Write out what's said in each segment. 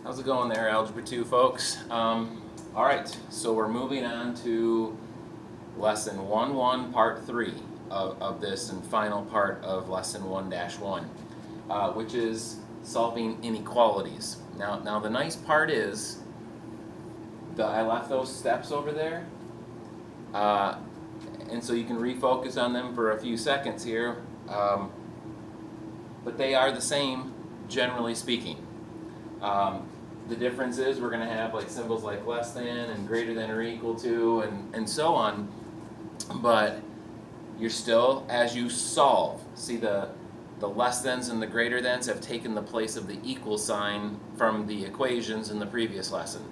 How's it going there, Algebra 2 folks? Alright, so we're moving on to Lesson 1-1, Part 3 of this and final part of Lesson 1-1, which is solving inequalities. Now the nice part is that I left those steps over there, and so you can refocus on them for a few seconds here, but they are the same, generally speaking. The difference is we're going to have like symbols like less than and greater than or equal to and so on, but you're still, as you solve, see the less thans and the greater thans have taken the place of the equal sign from the equations in the previous lesson.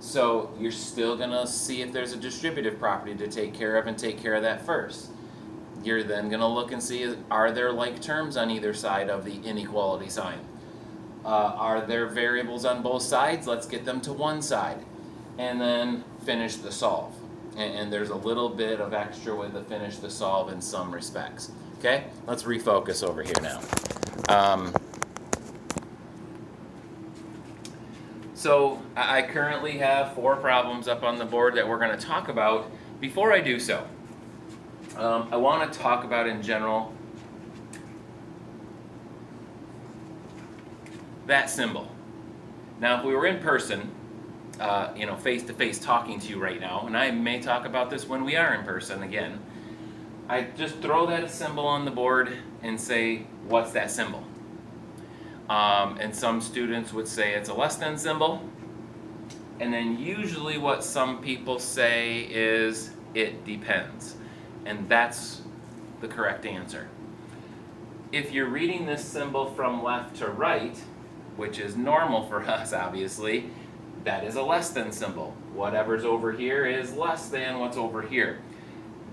So you're still going to see if there's a distributive property to take care of and take care of that first. You're then going to look and see, are there like terms on either side of the inequality sign? Are there variables on both sides? Let's get them to one side. And then finish the solve. And there's a little bit of extra with the finish the solve in some respects. Okay, let's refocus over here now. So I currently have 4 problems up on the board that we're going to talk about. Before I do so, I want to talk about in general that symbol. Now, if we were in person, face-to-face talking to you right now, and I may talk about this when we are in person again, I just throw that symbol on the board and say, what's that symbol? And some students would say it's a less than symbol, and then usually what some people say is, it depends. And that's the correct answer. If you're reading this symbol from left to right, which is normal for us, obviously, that is a less than symbol. Whatever's over here is less than what's over here.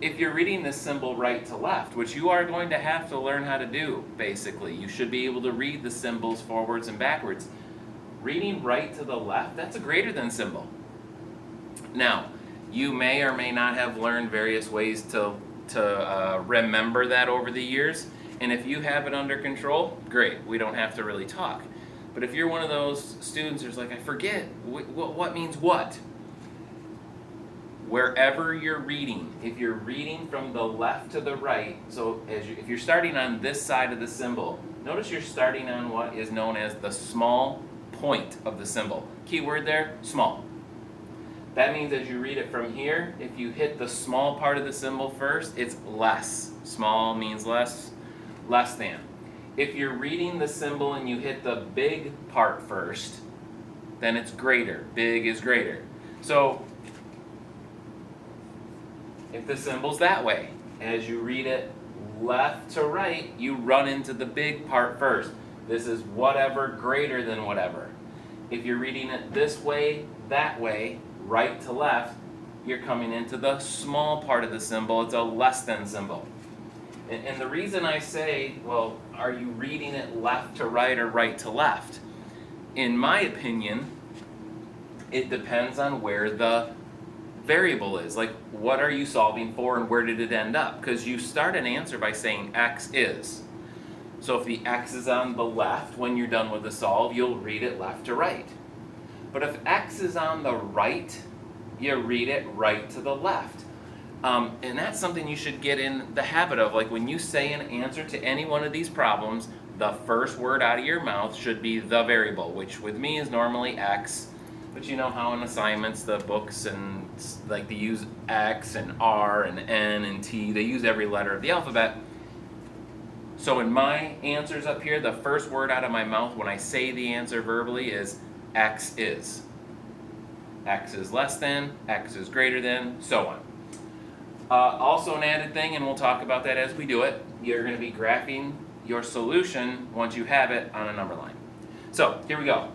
If you're reading this symbol right to left, which you are going to have to learn how to do, basically, you should be able to read the symbols forwards and backwards. Reading right to the left, that's a greater than symbol. Now, you may or may not have learned various ways to remember that over the years, and if you have it under control, great, we don't have to really talk. But if you're one of those students who's like, I forget, what means what? Wherever you're reading, if you're reading from the left to the right, so if you're starting on this side of the symbol, notice you're starting on what is known as the small point of the symbol. Key word there, small. That means as you read it from here, if you hit the small part of the symbol first, it's less. Small means less than. If you're reading the symbol and you hit the big part first, then it's greater. Big is greater. So, if the symbol's that way, as you read it left to right, you run into the big part first. This is whatever greater than whatever. If you're reading it this way, that way, right to left, you're coming into the small part of the symbol. It's a less than symbol. And the reason I say, well, are you reading it left to right or right to left? In my opinion, it depends on where the variable is. Like, what are you solving for and where did it end up? Because you start an answer by saying x is. So if the x is on the left, when you're done with the solve, you'll read it left to right. But if x is on the right, you read it right to the left. And that's something you should get in the habit of. Like when you say an answer to any one of these problems, the first word out of your mouth should be the variable, which with me is normally x. But you know how in assignments, the books and like they use x and r and n and t. They use every letter of the alphabet. So in my answers up here, the first word out of my mouth when I say the answer verbally is x is. X is less than, x is greater than, so on. Also an added thing, and we'll talk about that as we do it, you're going to be graphing your solution once you have it on a number line. So here we go.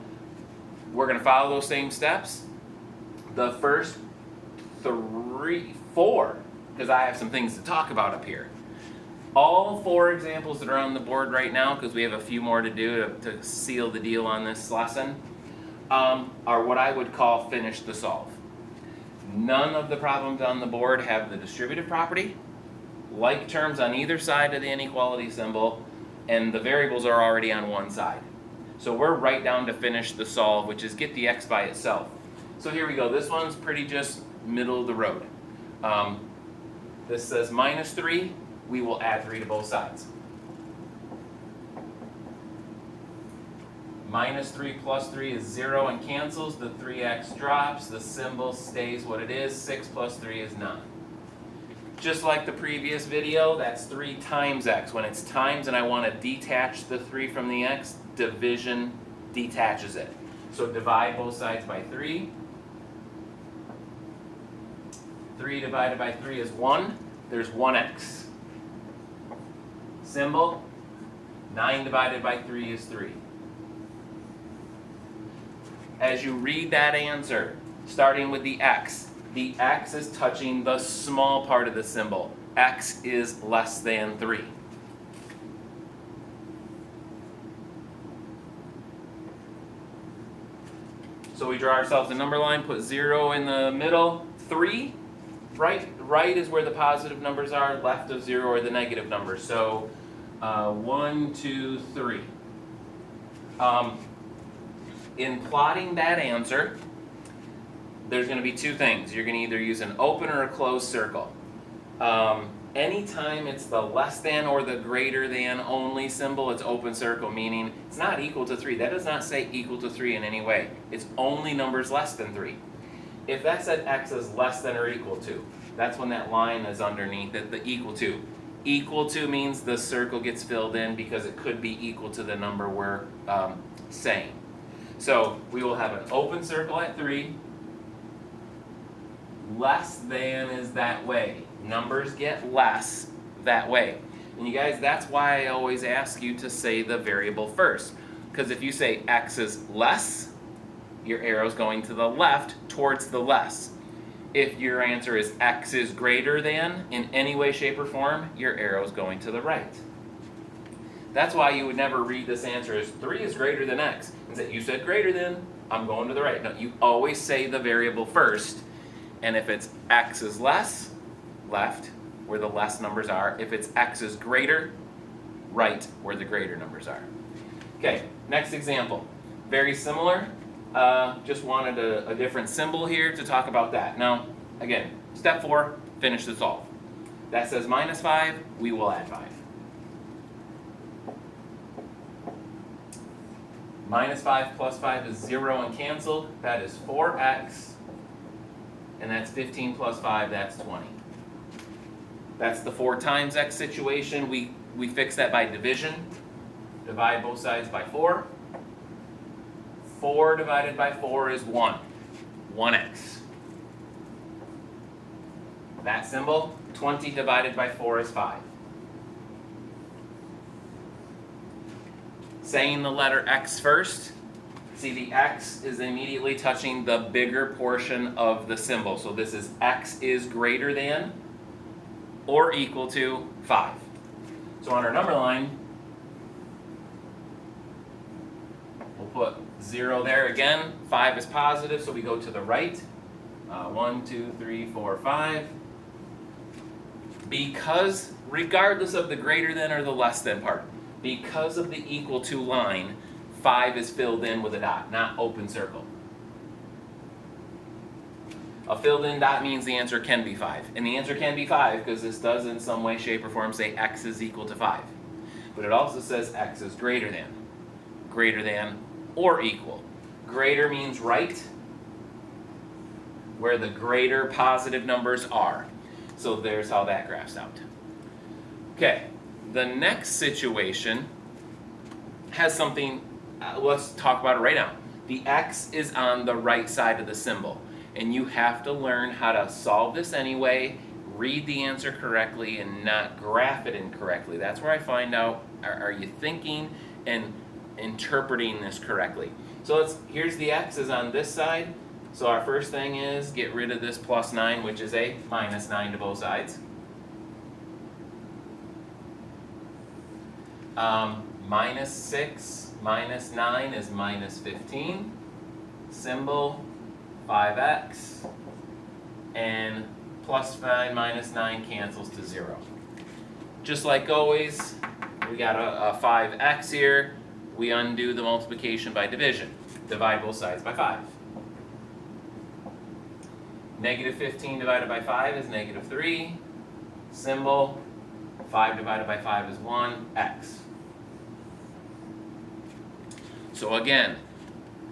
We're going to follow those same steps. The first 4, because I have some things to talk about up here. All 4 examples that are on the board right now, because we have a few more to do to seal the deal on this lesson, are what I would call finish the solve. None of the problems on the board have the distributive property, like terms on either side of the inequality symbol, and the variables are already on one side. So we're right down to finish the solve, which is get the x by itself. So here we go. This one's pretty just middle of the road. This says minus 3. We will add 3 to both sides. Minus 3 plus 3 is 0 and cancels. The 3x drops. The symbol stays what it is. 6 plus 3 is 9. Just like the previous video, that's 3 times x. When it's times and I want to detach the 3 from the x, division detaches it. So divide both sides by 3. 3 divided by 3 is 1. There's 1x. Symbol, 9 divided by 3 is 3. As you read that answer, starting with the x is touching the small part of the symbol. X is less than 3. So we draw ourselves a number line, put 0 in the middle, 3. Right is where the positive numbers are, left of 0 are the negative numbers. So 1, 2, 3. In plotting that answer, there's going to be 2 things. You're going to either use an open or a closed circle. Anytime it's the less than or the greater than only symbol, it's open circle, meaning it's not equal to 3. That does not say equal to 3 in any way. It's only numbers less than 3. If that said x is less than or equal to, that's when that line is underneath it, the equal to. Equal to means the circle gets filled in because it could be equal to the number we're saying. So we will have an open circle at 3. Less than is that way. Numbers get less that way. And you guys, that's why I always ask you to say the variable first. Because if you say x is less, your arrow's going to the left towards the less. If your answer is x is greater than, in any way, shape, or form, your arrow's going to the right. That's why you would never read this answer as 3 is greater than x. And say, you said greater than, I'm going to the right. No, you always say the variable first. And if it's x is less, left, where the less numbers are. If it's x is greater, right, where the greater numbers are. Okay, next example. Very similar. Just wanted a different symbol here to talk about that. Now, again, step 4, finish the solve. That says minus 5, we will add 5. Minus 5 plus 5 is 0 and canceled. That is 4x. And that's 15 plus 5, that's 20. That's the 4 times x situation. We fix that by division. Divide both sides by 4. 4 divided by 4 is 1. 1x. That symbol, 20 divided by 4 is 5. Saying the letter x first, see the x is immediately touching the bigger portion of the symbol. So this is x is greater than or equal to 5. So on our number line, we'll put 0 there again. 5 is positive, so we go to the right. 1, 2, 3, 4, 5. Because, regardless of the greater than or the less than part, because of the equal to line, 5 is filled in with a dot, not open circle. A filled in dot means the answer can be 5. And the answer can be 5 because this does in some way, shape, or form say x is equal to 5. But it also says x is greater than, or equal. Greater means right, where the greater positive numbers are. So there's how that graphs out. Okay, the next situation has something, let's talk about it right now. The x is on the right side of the symbol. And you have to learn how to solve this anyway, read the answer correctly, and not graph it incorrectly. That's where I find out, are you thinking and interpreting this correctly? So here's the x is on this side. So our first thing is get rid of this plus 9, which is a minus 9 to both sides. Minus 6 minus 9 is minus 15. Symbol 5x, and plus 9 minus 9 cancels to 0. Just like always, we got a 5x here. we undo the multiplication by division. Divide both sides by 5. Negative 15 divided by 5 is negative 3. Symbol, 5 divided by 5 is 1, x. So again,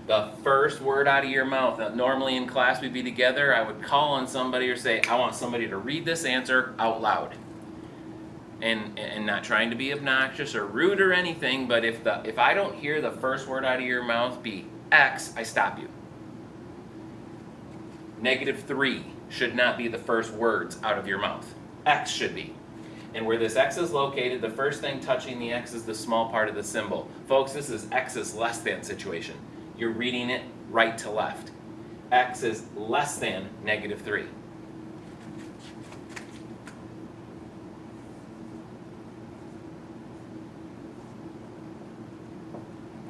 the first word out of your mouth, normally in class we'd be together, I would call on somebody or say, I want somebody to read this answer out loud. And not trying to be obnoxious or rude or anything, but if I don't hear the first word out of your mouth be x, I stop you. Negative 3 should not be the first words out of your mouth. X should be. And where this x is located, the first thing touching the x is the small part of the symbol. Folks, this is x is less than situation. You're reading it right to left. X is less than negative 3.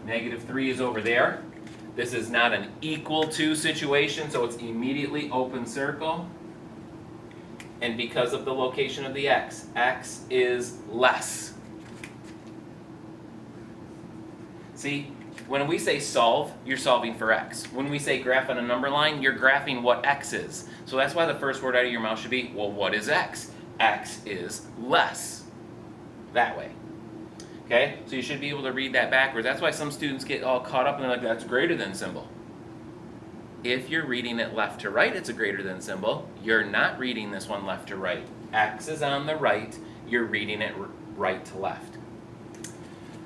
Negative 3 is over there. This is not an equal to situation, so it's immediately open circle. And because of the location of the x is less. See, when we say solve, you're solving for x. When we say graph on a number line, you're graphing what x is. So that's why the first word out of your mouth should be, well, what is x? X is less. That way. Okay, so you should be able to read that backwards. That's why some students get all caught up and they're like, that's greater than symbol. If you're reading it left to right, it's a greater than symbol. You're not reading this one left to right. X is on the right, you're reading it right to left.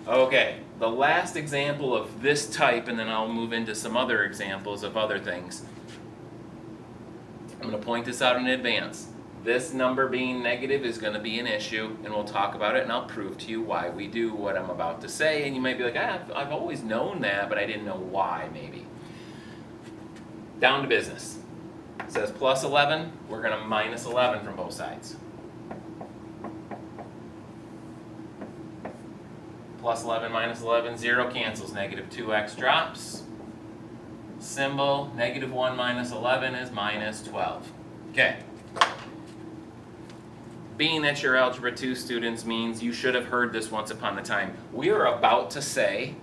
Okay, the last example of this type, and then I'll move into some other examples of other things. I'm going to point this out in advance. This number being negative is going to be an issue, and we'll talk about it, and I'll prove to you why we do what I'm about to say. And you might be like, I've always known that, but I didn't know why, maybe. Down to business. It says plus 11. We're going to minus 11 from both sides. Plus 11 minus 11, 0 cancels. Negative 2x drops. Symbol, negative 1 minus 11 is minus 12. Okay. Being that you're Algebra 2 students means you should have heard this once upon a time. We are about to say,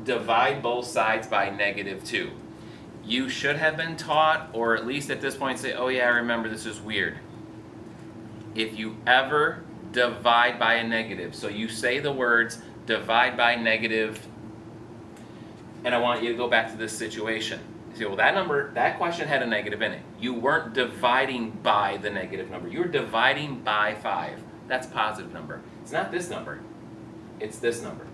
divide both sides by negative 2. You should have been taught, or at least at this point say, oh yeah, I remember this is weird. If you ever divide by a negative, so you say the words, divide by negative, and I want you to go back to this situation. You say, well, that question had a negative in it. You weren't dividing by the negative number. You were dividing by 5. That's a positive number. It's not this number. It's this number.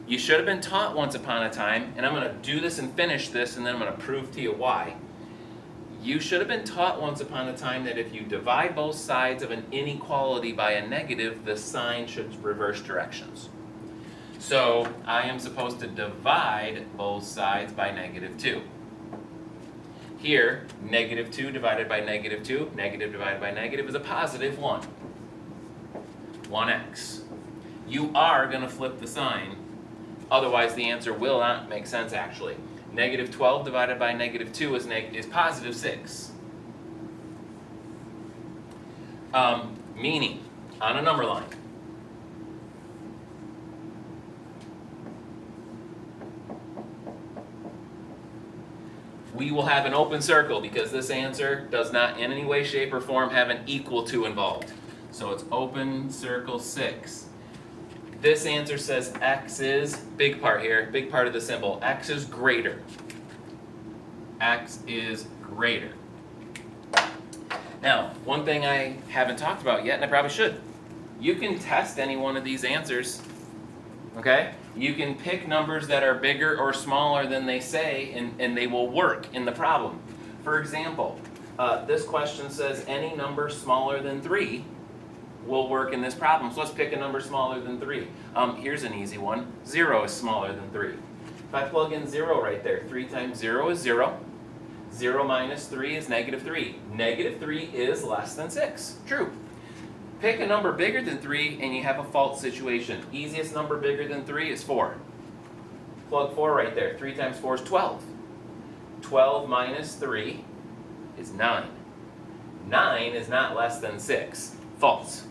You should have been taught once upon a time, and I'm going to do this and finish this, and then I'm going to prove to you why. You should have been taught once upon a time that if you divide both sides of an inequality by a negative, the sign should reverse directions. So I am supposed to divide both sides by negative 2. Here, negative 2 divided by negative 2, negative divided by negative is a positive 1. 1x. You are going to flip the sign, otherwise the answer will not make sense actually. Negative 12 divided by negative 2 is positive 6. Meaning, on a number line, we will have an open circle because this answer does not in any way, shape, or form have an equal to involved. So it's open circle 6. This answer says x is, big part here, big part of the symbol, x is greater. X is greater. Now, one thing I haven't talked about yet, and I probably should, you can test any one of these answers, okay? You can pick numbers that are bigger or smaller than they say, and they will work in the problem. For example, this question says any number smaller than 3 will work in this problem. So let's pick a number smaller than 3. Here's an easy one. 0 is smaller than 3. If I plug in 0 right there, 3 times 0 is 0. 0 minus 3 is negative 3. Negative 3 is less than 6. True. Pick a number bigger than 3 and you have a false situation. Easiest number bigger than 3 is 4. Plug 4 right there. 3 times 4 is 12. 12 minus 3 is 9. 9 is not less than 6. False.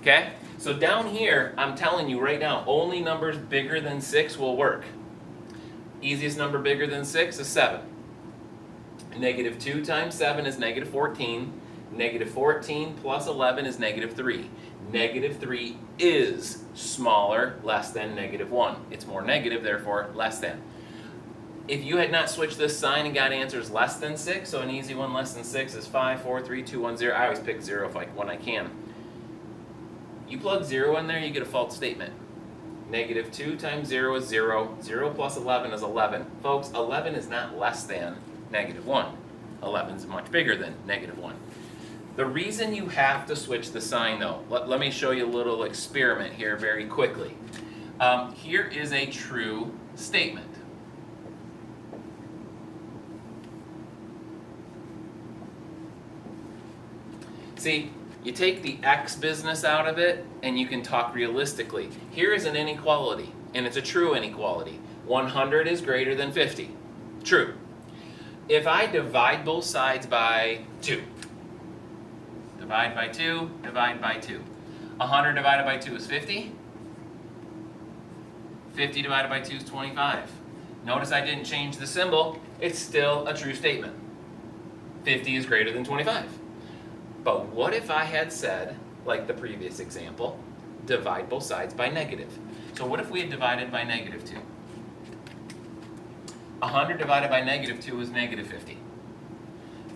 Okay? So down here, I'm telling you right now, only numbers bigger than 6 will work. Easiest number bigger than 6 is 7. Negative 2 times 7 is negative 14. Negative 14 plus 11 is negative 3. Negative 3 is smaller, less than negative 1. It's more negative, therefore less than. If you had not switched this sign and got answers less than 6, so an easy one less than 6 is 5, 4, 3, 2, 1, 0. I always pick 0 when I can. You plug 0 in there, you get a false statement. Negative 2 times 0 is 0. 0 plus 11 is 11. Folks, 11 is not less than negative 1. 11 is much bigger than negative 1. The reason you have to switch the sign, though, let me show you a little experiment here very quickly. Here is a true statement. See, you take the x business out of it, and you can talk realistically. Here is an inequality, and it's a true inequality. 100 is greater than 50. True. If I divide both sides by 2, divide by 2, divide by 2. 100 divided by 2 is 50. 50 divided by 2 is 25. Notice I didn't change the symbol. It's still a true statement. 50 is greater than 25. But what if I had said, like the previous example, divide both sides by negative? So what if we had divided by negative 2? 100 divided by negative 2 is negative 50.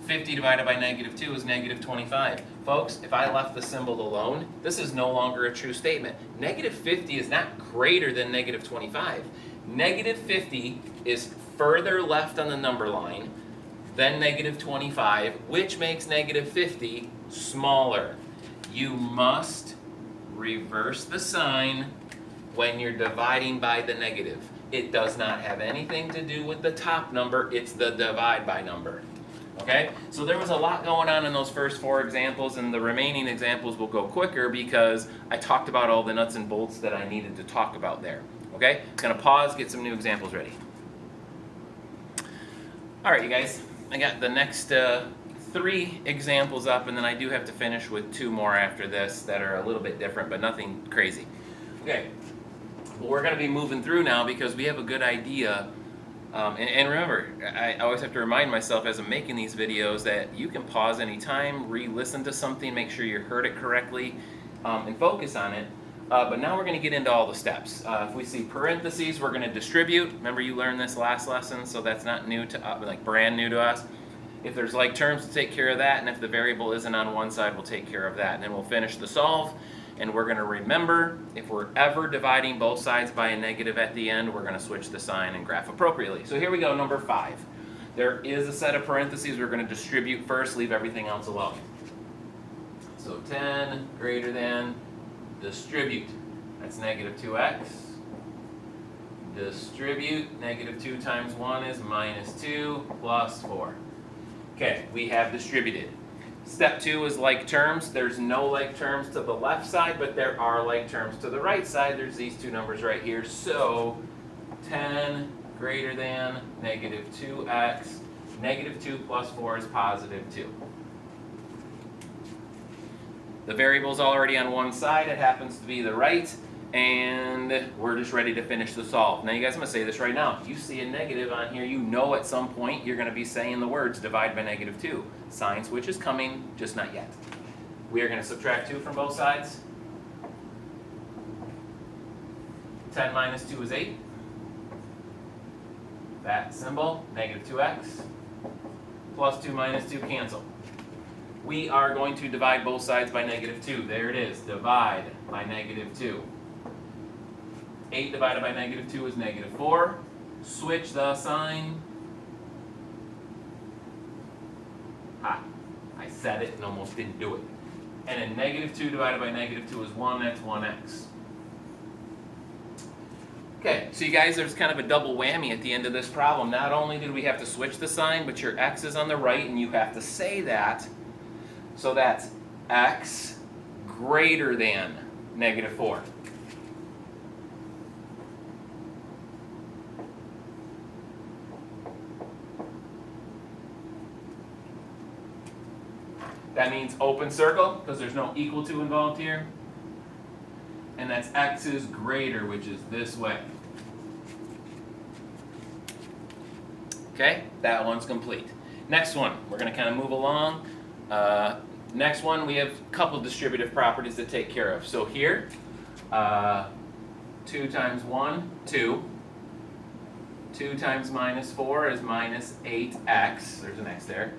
50 divided by negative 2 is negative 25. Folks, if I left the symbol alone, this is no longer a true statement. Negative 50 is not greater than negative 25. Negative 50 is further left on the number line than negative 25, which makes negative 50 smaller. You must reverse the sign when you're dividing by the negative. It does not have anything to do with the top number, it's the divide by number. Okay? So there was a lot going on in those first 4 examples, and the remaining examples will go quicker because I talked about all the nuts and bolts that I needed to talk about there. Okay? Gonna pause, get some new examples ready. Alright, you guys. I got the next 3 examples up, and then I do have to finish with 2 more after this that are a little bit different, but nothing crazy. Okay, well, we're going to be moving through now because we have a good idea. And remember, I always have to remind myself as I'm making these videos that you can pause anytime, re-listen to something, make sure you heard it correctly, and focus on it. But now we're going to get into all the steps. If we see parentheses, we're going to distribute. Remember you learned this last lesson, so that's not new to like brand new to us. If there's like terms, to take care of that, and if the variable isn't on one side, we'll take care of that. And then we'll finish the solve, and we're going to remember if we're ever dividing both sides by a negative at the end, we're going to switch the sign and graph appropriately. So here we go, number 5. There is a set of parentheses. We're going to distribute first, leave everything else alone. So 10 greater than, distribute. That's negative 2x. Distribute, negative 2 times 1 is minus 2 plus 4. Okay, we have distributed. Step 2 is like terms. There's no like terms to the left side, but there are like terms to the right side. There's these 2 numbers right here. So 10 greater than negative 2x. Negative 2 plus 4 is positive 2. The variable's already on one side. It happens to be the right. And we're just ready to finish the solve. Now you guys, I'm going to say this right now. If you see a negative on here, you know at some point you're going to be saying the words divide by negative 2. Sign switch is coming, just not yet. We are going to subtract 2 from both sides. 10 minus 2 is 8. That symbol, negative 2x. Plus 2 minus 2 cancel. We are going to divide both sides by negative 2. There it is, divide by negative 2. 8 divided by negative 2 is negative 4. Switch the sign. I said it and almost didn't do it. And then negative 2 divided by negative 2 is 1, that's 1x. Okay, so you guys, there's kind of a double whammy at the end of this problem. Not only did we have to switch the sign, but your x is on the right, and you have to say that. So that's x greater than negative 4. That means open circle, because there's no equal to involved here. and that's x is greater, which is this way. Okay, that one's complete. Next one, we're going to kind of move along. Next one, we have a couple distributive properties to take care of. So here, 2 times 1, 2. 2 times minus 4 is minus 8x. There's an x there.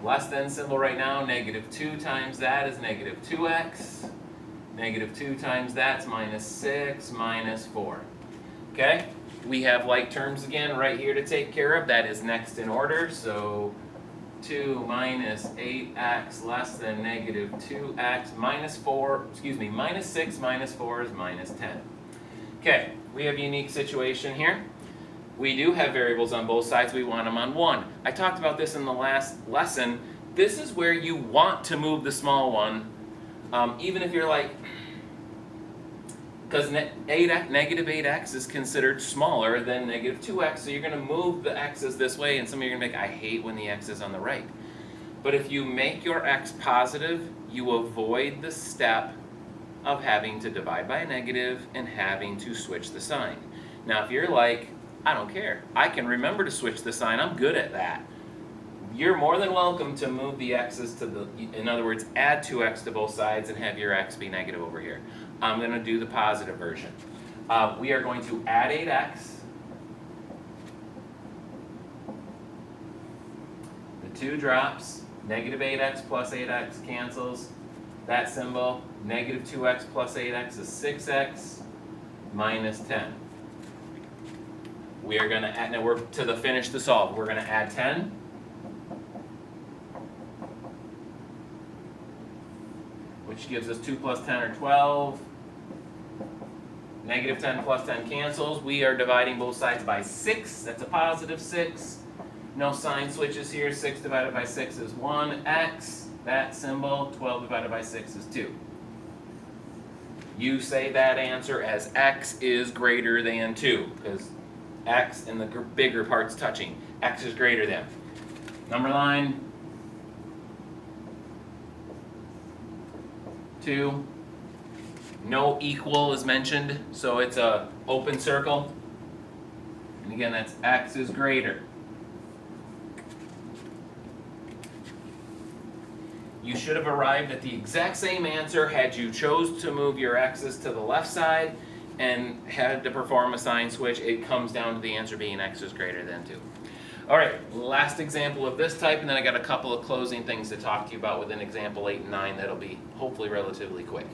Less than symbol right now, negative 2 times that is negative 2x. Negative 2 times that's minus 6 minus 4. Okay? We have like terms again right here to take care of. That is next in order. So 2 minus 8x less than negative 2x minus 4, minus 6 minus 4 is minus 10. Okay, we have a unique situation here. We do have variables on both sides. We want them on one. I talked about this in the last lesson. This is where you want to move the small one, even if you're like, because negative 8x is considered smaller than negative 2x, so you're going to move the x's this way, and some of you are going to be like, I hate when the x is on the right. But if you make your x positive, you avoid the step of having to divide by a negative and having to switch the sign. Now if you're like, I don't care, I can remember to switch the sign, I'm good at that, you're more than welcome to move the x's to the, in other words, add 2x to both sides and have your x be negative over here. I'm going to do the positive version. We are going to add 8x. The 2 drops. Negative 8x plus 8x cancels. That symbol. Negative 2x plus 8x is 6x minus 10. We are going to add, now we're to the finish the solve. We're going to add 10. Which gives us 2 plus 10 or 12. Negative 10 plus 10 cancels. We are dividing both sides by 6. That's a positive 6. No sign switches here. 6 divided by 6 is 1x. That symbol. 12 divided by 6 is 2. You say that answer as x is greater than 2, because x and the bigger part's touching. X is greater than. Number line 2. No equal is mentioned, so it's a open circle. And again, that's x is greater. You should have arrived at the exact same answer had you chose to move your x's to the left side and had to perform a sign switch. It comes down to the answer being x is greater than 2. All right, last example of this type, and then I got a couple of closing things to talk to you about within example 8 and 9 that'll be hopefully relatively quick.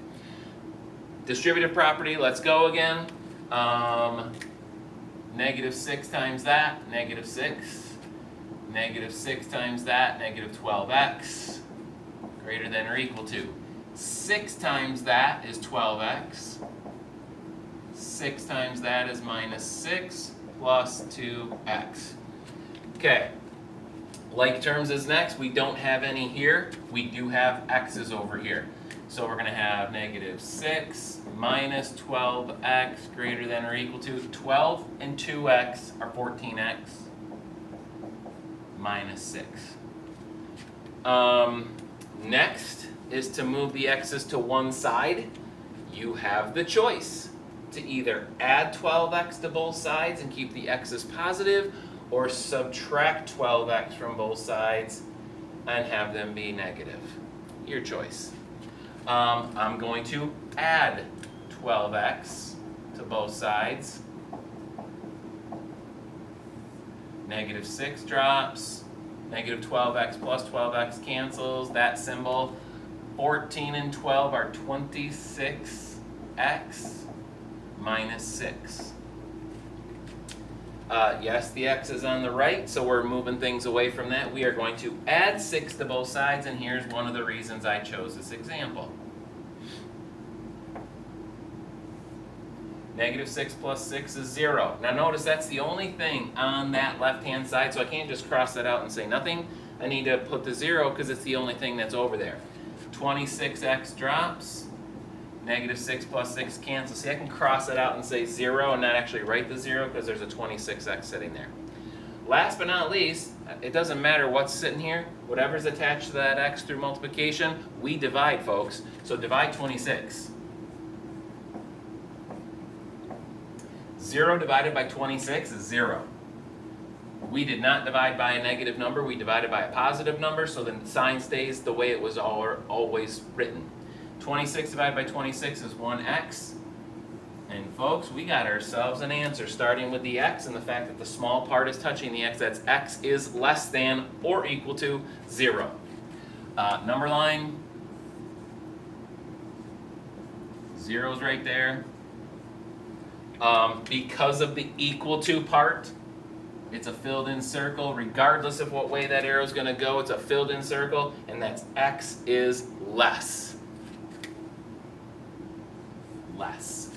Distributive property, let's go again. Negative 6 times that, negative 6. Negative 6 times that, negative 12x. Greater than or equal to. 6 times that is 12x. 6 times that is minus 6 plus 2x. Okay, like terms is next. We don't have any here. We do have x's over here. So we're going to have negative 6 minus 12x greater than or equal to 12 and 2x are 14x minus 6. Next is to move the x's to one side. You have the choice to either add 12x to both sides and keep the x's positive, or subtract 12x from both sides and have them be negative. Your choice. I'm going to add 12x to both sides. Negative 6 drops. Negative 12x plus 12x cancels. That symbol. 14 and 12 are 26x minus 6. Yes, the x is on the right, so we're moving things away from that. We are going to add 6 to both sides, and here's one of the reasons I chose this example. Negative 6 plus 6 is 0. Now notice that's the only thing on that left-hand side, so I can't just cross that out and say nothing. I need to put the 0 because it's the only thing that's over there. 26x drops. Negative 6 plus 6 cancels. See, I can cross it out and say 0 and not actually write the 0 because there's a 26x sitting there. Last but not least, it doesn't matter what's sitting here. Whatever's attached to that x through multiplication, we divide, folks. So divide 26. 0 divided by 26 is 0. We did not divide by a negative number, we divided by a positive number, so the sign stays the way it was always written. 26 divided by 26 is 1x. And folks, we got ourselves an answer starting with the x and the fact that the small part is touching the x. That's x is less than or equal to 0. Number line, 0 is right there. Because of the equal to part, it's a filled in circle. Regardless of what way that arrow is going to go, it's a filled in circle, and that's x is less. Less.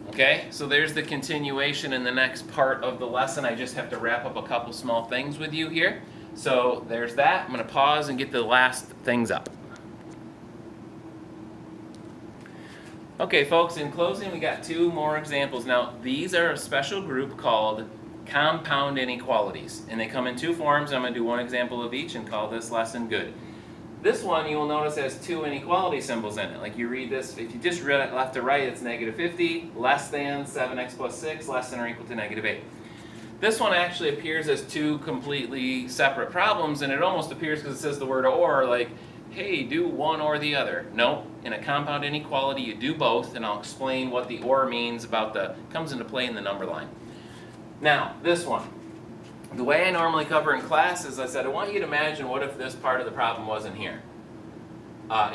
Okay, so there's the continuation in the next part of the lesson. I just have to wrap up a couple small things with you here. So there's that. I'm going to pause and get the last things up. Okay, folks, in closing, we got 2 more examples. Now, these are a special group called compound inequalities, and they come in 2 forms. I'm going to do one example of each and call this lesson good. This one, you will notice, has 2 inequality symbols in it. Like you read this, if you just read it left to right, it's negative 50, less than 7x plus 6, less than or equal to negative 8. This one actually appears as 2 completely separate problems, and it almost appears because it says the word or, like, hey, do one or the other. No, in a compound inequality, you do both, and I'll explain what the or means comes into play in the number line. Now, this one. The way I normally cover in class is I said, I want you to imagine what if this part of the problem wasn't here.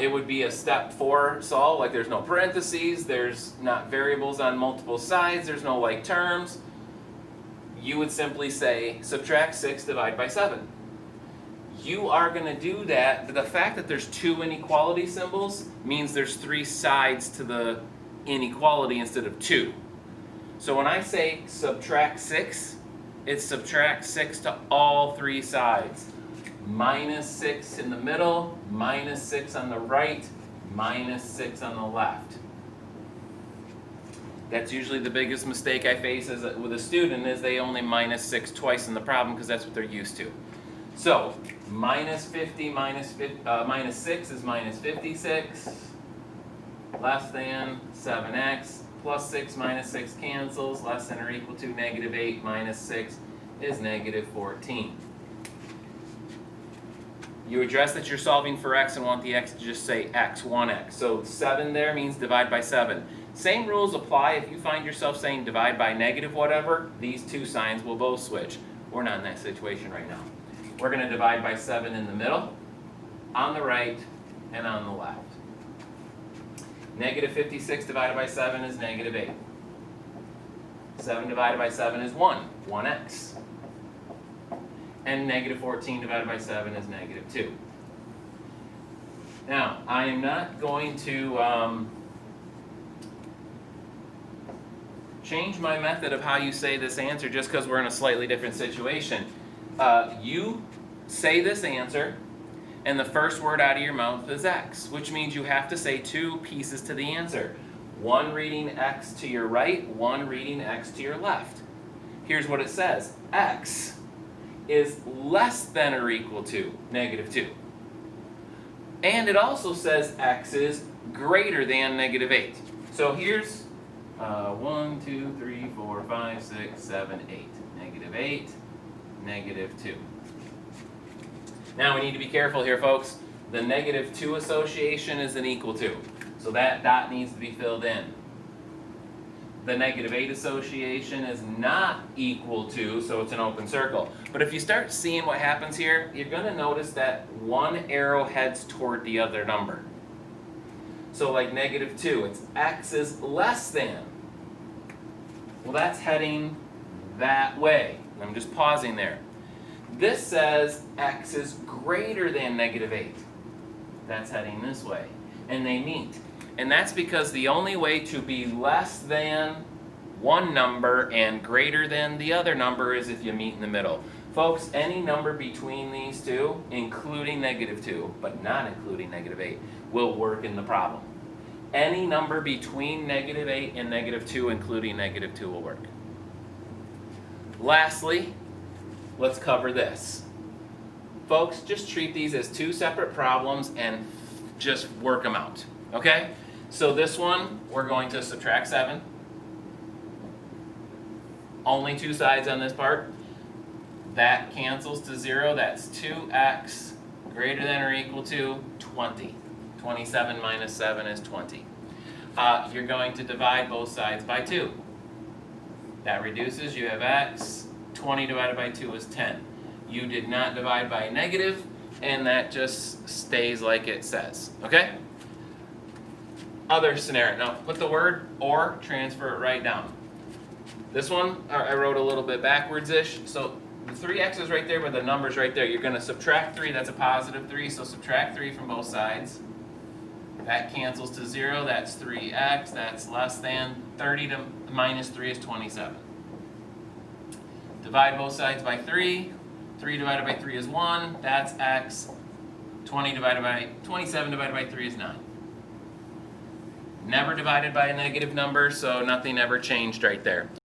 It would be a step 4 solve, like there's no parentheses, there's not variables on multiple sides, there's no like terms. You would simply say, subtract 6, divide by 7. You are going to do that. The fact that there's 2 inequality symbols means there's 3 sides to the inequality instead of 2. So when I say subtract 6, it subtracts 6 to all 3 sides. Minus 6 in the middle, minus 6 on the right, minus 6 on the left. That's usually the biggest mistake I face with a student is they only minus 6 twice in the problem because that's what they're used to. So, minus 50 minus 6 is minus 56, less than 7x, plus 6 minus 6 cancels, less than or equal to negative 8 minus 6 is negative 14. You address that you're solving for x and want the x to just say x, 1x. So 7 there means divide by 7. Same rules apply if you find yourself saying divide by negative whatever, these 2 signs will both switch. We're not in that situation right now. We're going to divide by 7 in the middle, on the right, and on the left. Negative 56 divided by 7 is negative 8. 7 divided by 7 is 1, 1x. And negative 14 divided by 7 is negative 2. Now, I am not going to change my method of how you say this answer just because we're in a slightly different situation. You say this answer, and the first word out of your mouth is x, which means you have to say 2 pieces to the answer. One reading x to your right, one reading x to your left. Here's what it says. X is less than or equal to negative 2. And it also says x is greater than negative 8. So here's 1, 2, 3, 4, 5, 6, 7, 8. Negative 8, negative 2. Now we need to be careful here, folks. The negative 2 association is an equal to. So that dot needs to be filled in. The negative 8 association is not equal to, so it's an open circle. But if you start seeing what happens here, you're going to notice that one arrow heads toward the other number. So like negative 2, it's x is less than. Well, that's heading that way. I'm just pausing there. This says x is greater than negative 8. That's heading this way. And they meet. And that's because the only way to be less than one number and greater than the other number is if you meet in the middle. Folks, any number between these 2, including negative 2, but not including negative 8, will work in the problem. Any number between negative 8 and negative 2, including negative 2, will work. Lastly, let's cover this. Folks, just treat these as 2 separate problems and just work them out. Okay? So this one, we're going to subtract 7. Only 2 sides on this part. That cancels to 0. That's 2x greater than or equal to 20. 27 minus 7 is 20. You're going to divide both sides by 2. That reduces. You have x. 20 divided by 2 is 10. You did not divide by a negative, and that just stays like it says. Okay? Other scenario. Now, put the word or, transfer it right down. This one, I wrote a little bit backwards-ish. So the 3x is right there, but the number's right there. You're going to subtract 3. That's a positive 3, so subtract 3 from both sides. That cancels to 0. That's 3x. That's less than 30 to minus 3 is 27. Divide both sides by 3. 3 divided by 3 is 1. That's x. 27 divided by 3 is 9. Never divided by a negative number, so nothing ever changed right there.